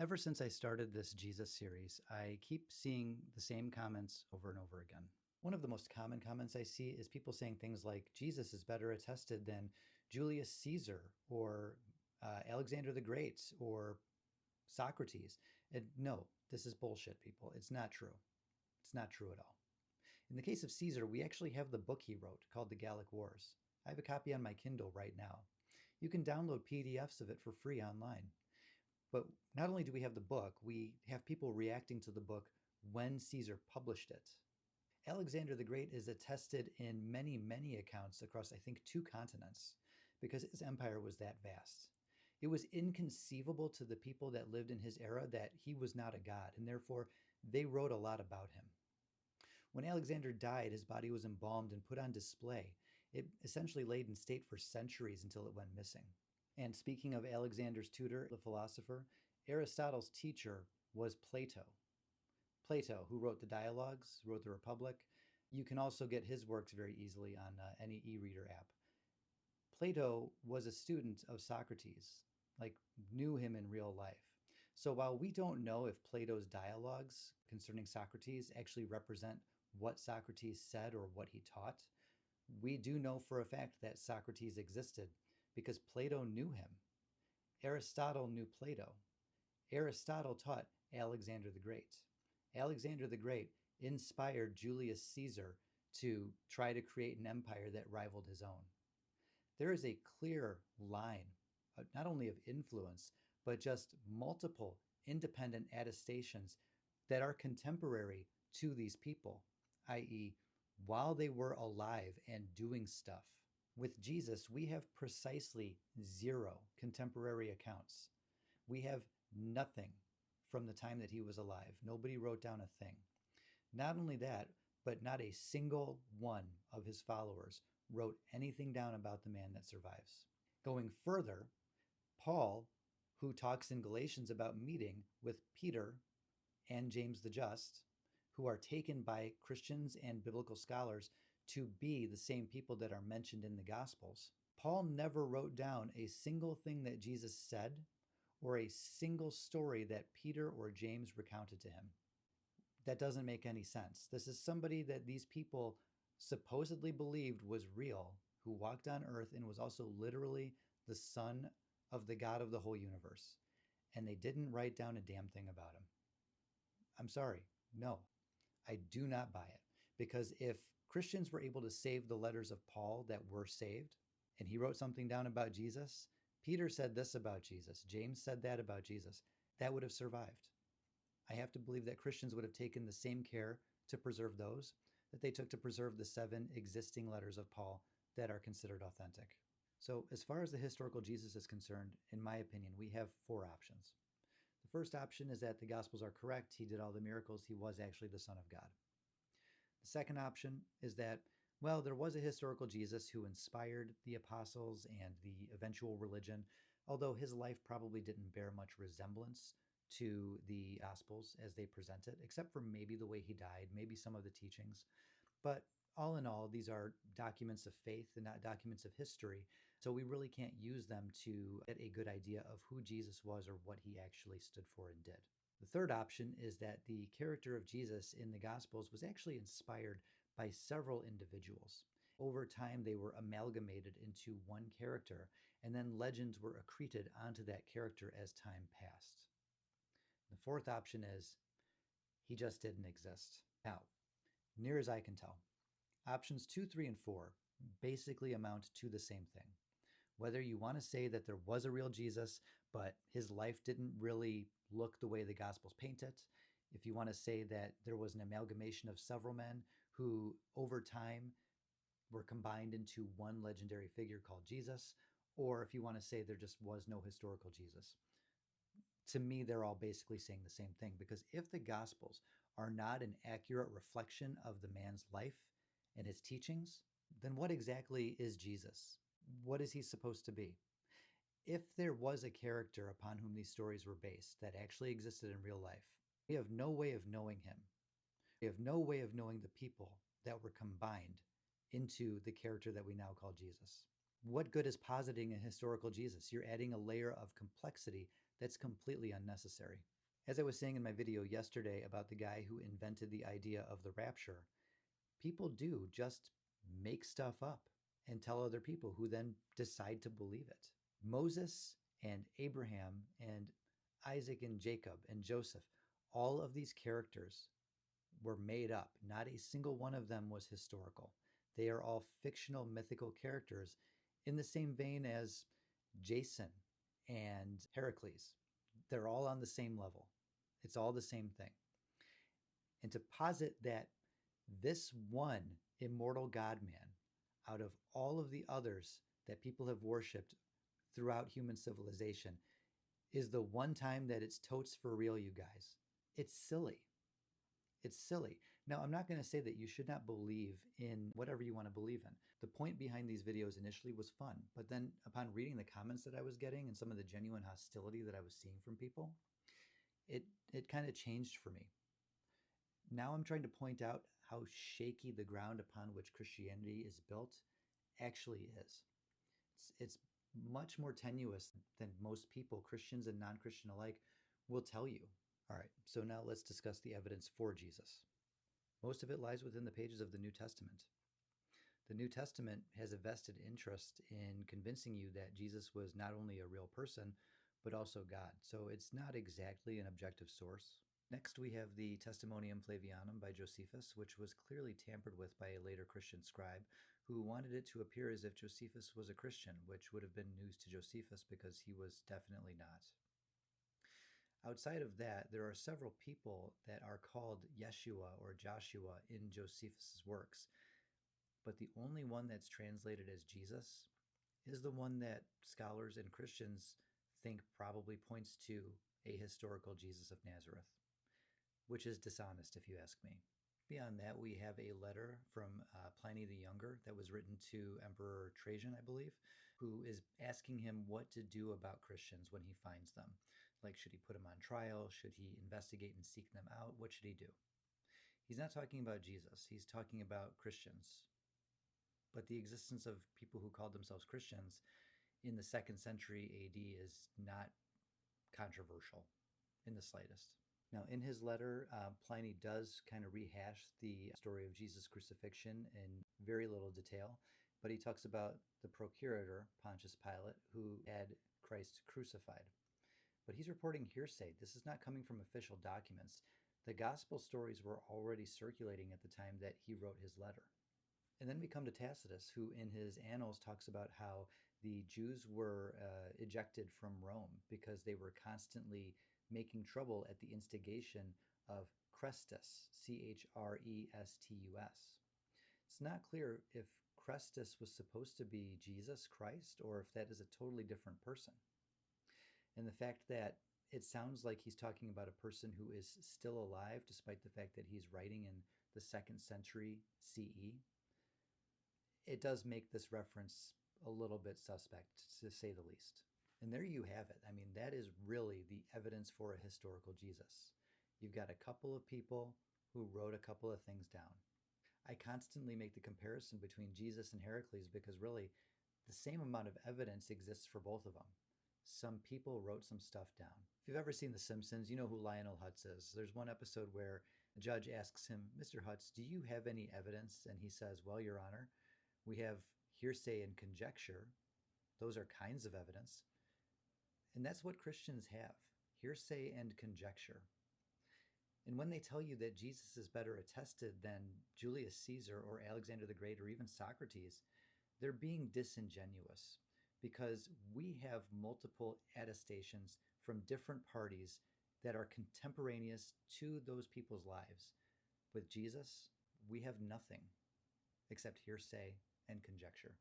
Ever since I started this Jesus series, I keep seeing the same comments over and over again. One of the most common comments I see is people saying things like, Jesus is better attested than Julius Caesar or Alexander the Great or Socrates. And no, this is bullshit, people. It's not true. It's not true at all. In the case of Caesar, we actually have the book he wrote called The Gallic Wars. I have a copy on my Kindle right now. You can download PDFs of it for free online. But not only do we have the book, we have people reacting to the book when Caesar published it. Alexander the Great is attested in many, many accounts across, I think, 2 continents because his empire was that vast. It was inconceivable to the people that lived in his era that he was not a god, and therefore they wrote a lot about him. When Alexander died, his body was embalmed and put on display. It essentially laid in state for centuries until it went missing. And speaking of Alexander's tutor, the philosopher, Aristotle's teacher was Plato. Plato, who wrote the Dialogues, wrote the Republic. You can also get his works very easily on any e-reader app. Plato was a student of Socrates, like knew him in real life. So while we don't know if Plato's dialogues concerning Socrates actually represent what Socrates said or what he taught, we do know for a fact that Socrates existed because Plato knew him. Aristotle knew Plato. Aristotle taught Alexander the Great. Alexander the Great inspired Julius Caesar to try to create an empire that rivaled his own. There is a clear line, not only of influence, but just multiple independent attestations that are contemporary to these people, i.e., while they were alive and doing stuff. With Jesus, we have precisely 0 contemporary accounts. We have nothing from the time that he was alive. Nobody wrote down a thing. Not only that, but not a single one of his followers wrote anything down about the man that survives. Going further, Paul, who talks in Galatians about meeting with Peter and James the Just, who are taken by Christians and biblical scholars to be the same people that are mentioned in the Gospels, Paul never wrote down a single thing that Jesus said or a single story that Peter or James recounted to him. That doesn't make any sense. This is somebody that these people supposedly believed was real, who walked on earth and was also literally the son of the God of the whole universe. And they didn't write down a damn thing about him. I'm sorry. No, I do not buy it. Because if Christians were able to save the letters of Paul that were saved, and he wrote something down about Jesus, Peter said this about Jesus, James said that about Jesus, that would have survived. I have to believe that Christians would have taken the same care to preserve those that they took to preserve the 7 existing letters of Paul that are considered authentic. So as far as the historical Jesus is concerned, in my opinion, we have 4 options. The first option is that the Gospels are correct. He did all the miracles. He was actually the Son of God. The second option is that, well, there was a historical Jesus who inspired the apostles and the eventual religion, although his life probably didn't bear much resemblance to the Gospels as they present it, except for maybe the way he died, maybe some of the teachings. But all in all, these are documents of faith and not documents of history, so we really can't use them to get a good idea of who Jesus was or what he actually stood for and did. The third option is that the character of Jesus in the Gospels was actually inspired by several individuals. Over time, they were amalgamated into one character, and then legends were accreted onto that character as time passed. The fourth option is he just didn't exist. Now, near as I can tell, options 2, 3, and 4 basically amount to the same thing. Whether you want to say that there was a real Jesus, but his life didn't really look the way the Gospels paint it, if you want to say that there was an amalgamation of several men who over time were combined into one legendary figure called Jesus, or if you want to say there just was no historical Jesus. To me, they're all basically saying the same thing, because if the Gospels are not an accurate reflection of the man's life and his teachings, then what exactly is Jesus? What is he supposed to be? If there was a character upon whom these stories were based that actually existed in real life, we have no way of knowing him. We have no way of knowing the people that were combined into the character that we now call Jesus. What good is positing a historical Jesus? You're adding a layer of complexity That's completely unnecessary. As I was saying in my video yesterday about the guy who invented the idea of the rapture, people do just make stuff up and tell other people who then decide to believe it. Moses and Abraham and Isaac and Jacob and Joseph, all of these characters were made up. Not a single one of them was historical. They are all fictional, mythical characters in the same vein as Jason and Heracles. They're all on the same level. It's all the same thing. And to posit that this one immortal God man, out of all of the others that people have worshipped throughout human civilization, is the one time that it's totes for real, you guys. It's silly. It's silly. Now, I'm not going to say that you should not believe in whatever you want to believe in. The point behind these videos initially was fun, but then upon reading the comments that I was getting and some of the genuine hostility that I was seeing from people, it kind of changed for me. Now I'm trying to point out how shaky the ground upon which Christianity is built actually is. It's much more tenuous than most people, Christians and non-Christian alike, will tell you. All right, so now let's discuss the evidence for Jesus. Most of it lies within the pages of the New Testament. The New Testament has a vested interest in convincing you that Jesus was not only a real person, but also God. So it's not exactly an objective source. Next, we have the Testimonium Flavianum by Josephus, which was clearly tampered with by a later Christian scribe who wanted it to appear as if Josephus was a Christian, which would have been news to Josephus because he was definitely not. Outside of that, there are several people that are called Yeshua or Joshua in Josephus's works, but the only one that's translated as Jesus is the one that scholars and Christians think probably points to a historical Jesus of Nazareth, which is dishonest if you ask me. Beyond that, we have a letter from Pliny the Younger that was written to Emperor Trajan, I believe, who is asking him what to do about Christians when he finds them. Like, should he put them on trial? Should he investigate and seek them out? What should he do? He's not talking about Jesus. He's talking about Christians. But the existence of people who called themselves Christians in the 2nd century AD is not controversial in the slightest. Now, in his letter, Pliny does kind of rehash the story of Jesus' crucifixion in very little detail, but he talks about the procurator, Pontius Pilate, who had Christ crucified. But he's reporting hearsay. This is not coming from official documents. The gospel stories were already circulating at the time that he wrote his letter. And then we come to Tacitus, who in his Annals talks about how the Jews were ejected from Rome because they were constantly making trouble at the instigation of Chrestus, Chrestus. It's not clear if Chrestus was supposed to be Jesus Christ or if that is a totally different person. And the fact that it sounds like he's talking about a person who is still alive, despite the fact that he's writing in the 2nd century CE, it does make this reference a little bit suspect, to say the least. And there you have it. I mean, that is really the evidence for a historical Jesus. You've got a couple of people who wrote a couple of things down. I constantly make the comparison between Jesus and Heracles because really the same amount of evidence exists for both of them. Some people wrote some stuff down. If you've ever seen The Simpsons, you know who Lionel Hutz is. There's one episode where a judge asks him, "Mr. Hutz, do you have any evidence?" And he says, "Well, Your Honor, we have hearsay and conjecture. Those are kinds of evidence." And that's what Christians have, hearsay and conjecture. And when they tell you that Jesus is better attested than Julius Caesar or Alexander the Great or even Socrates, they're being disingenuous because we have multiple attestations from different parties that are contemporaneous to those people's lives. With Jesus, we have nothing except hearsay and conjecture.